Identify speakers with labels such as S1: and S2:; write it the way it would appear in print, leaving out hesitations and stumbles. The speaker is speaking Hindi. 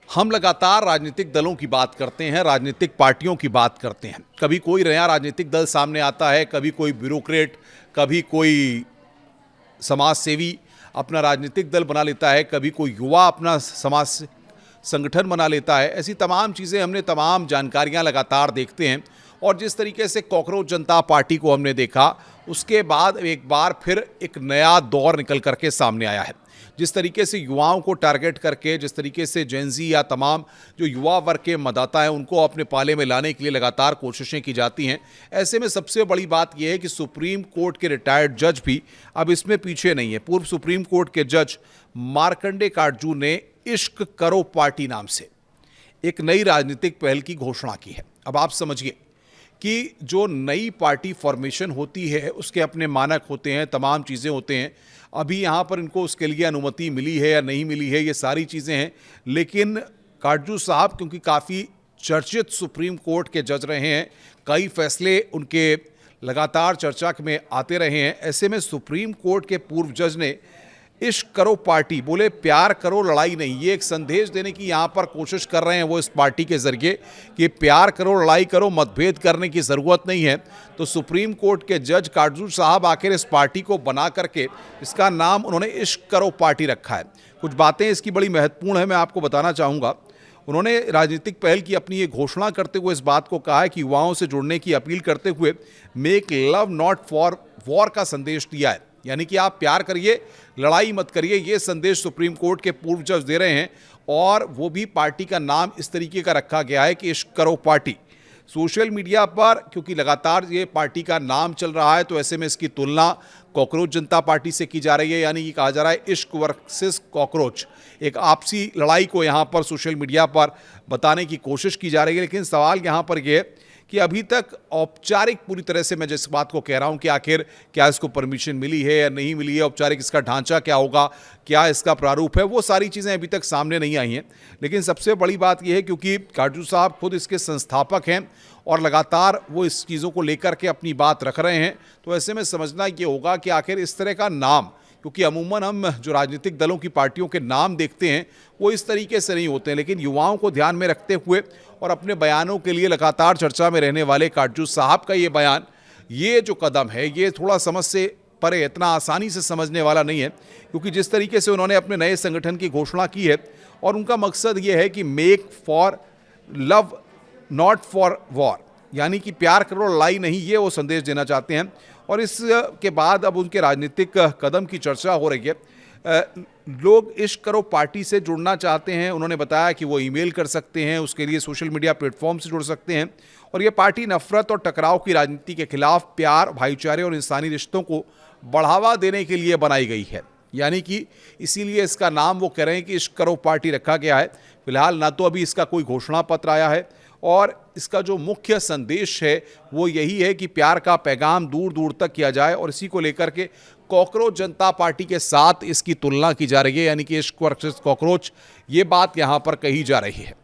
S1: हम लगातार राजनीतिक दलों की बात करते हैं, राजनीतिक पार्टियों की बात करते हैं। कभी कोई नया राजनीतिक दल सामने आता है, कभी कोई ब्यूरोक्रेट, कभी कोई समाज सेवी अपना राजनीतिक दल बना लेता है, कभी कोई युवा अपना समाज संगठन बना लेता है। ऐसी तमाम चीज़ें हमने तमाम जानकारियां लगातार देखते हैं। और जिस तरीके से कॉकरोच जनता पार्टी को हमने देखा, उसके बाद एक बार फिर एक नया दौर निकल करके सामने आया है। जिस तरीके से युवाओं को टारगेट करके, जिस तरीके से जेनजी या तमाम जो युवा वर्ग के मतदाता हैं उनको अपने पाले में लाने के लिए लगातार कोशिशें की जाती हैं। ऐसे में सबसे बड़ी बात यह है कि सुप्रीम कोर्ट के रिटायर्ड जज भी अब इसमें पीछे नहीं है। पूर्व सुप्रीम कोर्ट के जज मार्कंडे काटजू ने इश्क करो पार्टी नाम से एक नई राजनीतिक पहल की घोषणा की है। अब आप समझिए कि जो नई पार्टी फॉर्मेशन होती है उसके अपने मानक होते हैं, तमाम चीज़ें होते हैं। अभी यहाँ पर इनको उसके लिए अनुमति मिली है या नहीं मिली है, ये सारी चीज़ें हैं। लेकिन काटजू साहब क्योंकि काफ़ी चर्चित सुप्रीम कोर्ट के जज रहे हैं, कई फैसले उनके लगातार चर्चा में आते रहे हैं, ऐसे में सुप्रीम कोर्ट के पूर्व जज ने इश्क करो पार्टी, बोले प्यार करो लड़ाई नहीं, ये एक संदेश देने की यहाँ पर कोशिश कर रहे हैं वो इस पार्टी के जरिए कि प्यार करो लड़ाई करो, मतभेद करने की ज़रूरत नहीं है। तो सुप्रीम कोर्ट के जज काटजू साहब आखिर इस पार्टी को बना करके इसका नाम उन्होंने इश्क करो पार्टी रखा है। कुछ बातें इसकी बड़ी महत्वपूर्ण है, मैं आपको बताना चाहूँगा। उन्होंने राजनीतिक पहल की अपनी ये घोषणा करते हुए इस बात को कहा है कि युवाओं से जुड़ने की अपील करते हुए make love not for war का संदेश दिया है, यानी कि आप प्यार करिए लड़ाई मत करिए, ये संदेश सुप्रीम कोर्ट के पूर्व जज दे रहे हैं। और वो भी पार्टी का नाम इस तरीके का रखा गया है कि इश्क करो पार्टी। सोशल मीडिया पर क्योंकि लगातार ये पार्टी का नाम चल रहा है तो ऐसे में इसकी तुलना कॉकरोच जनता पार्टी से की जा रही है, यानी कि कहा जा रहा है इश्क वर्सेस कॉकरोच, एक आपसी लड़ाई को यहाँ पर सोशल मीडिया पर बताने की कोशिश की जा रही है। लेकिन सवाल यहाँ पर यह है कि अभी तक औपचारिक पूरी तरह से मैं जिस बात को कह रहा हूं कि आखिर क्या इसको परमिशन मिली है या नहीं मिली है, औपचारिक इसका ढांचा क्या होगा, क्या इसका प्रारूप है, वो सारी चीज़ें अभी तक सामने नहीं आई हैं। लेकिन सबसे बड़ी बात यह है क्योंकि काटजू साहब खुद इसके संस्थापक हैं और लगातार वो इस चीज़ों को लेकर के अपनी बात रख रहे हैं, तो ऐसे में समझना ये होगा कि आखिर इस तरह का नाम, क्योंकि अमूमन हम जो राजनीतिक दलों की पार्टियों के नाम देखते हैं वो इस तरीके से नहीं होते हैं। लेकिन युवाओं को ध्यान में रखते हुए और अपने बयानों के लिए लगातार चर्चा में रहने वाले काटजू साहब का ये बयान, ये जो कदम है, ये थोड़ा समझ से परे, इतना आसानी से समझने वाला नहीं है। क्योंकि जिस तरीके से उन्होंने अपने नए संगठन की घोषणा की है और उनका मकसद ये है कि make for love not for war, यानी कि प्यार करो लड़ाई नहीं, ये वो संदेश देना चाहते हैं। और इसके बाद अब उनके राजनीतिक कदम की चर्चा हो रही है। लोग इश्क करो पार्टी से जुड़ना चाहते हैं, उन्होंने बताया कि वो ईमेल कर सकते हैं, उसके लिए सोशल मीडिया प्लेटफॉर्म से जुड़ सकते हैं। और ये पार्टी नफरत और टकराव की राजनीति के खिलाफ प्यार, भाईचारे और इंसानी रिश्तों को बढ़ावा देने के लिए बनाई गई है, यानी कि इसीलिए इसका नाम वो कह रहे हैं कि इश्क करो पार्टी रखा गया है। फिलहाल ना तो अभी इसका कोई घोषणा पत्र आया है और इसका जो मुख्य संदेश है वो यही है कि प्यार का पैगाम दूर दूर तक किया जाए। और इसी को लेकर के कॉकरोच जनता पार्टी के साथ इसकी तुलना की जा रही है, यानी कि इश्क वर्सेस कॉकरोच, ये बात यहाँ पर कही जा रही है।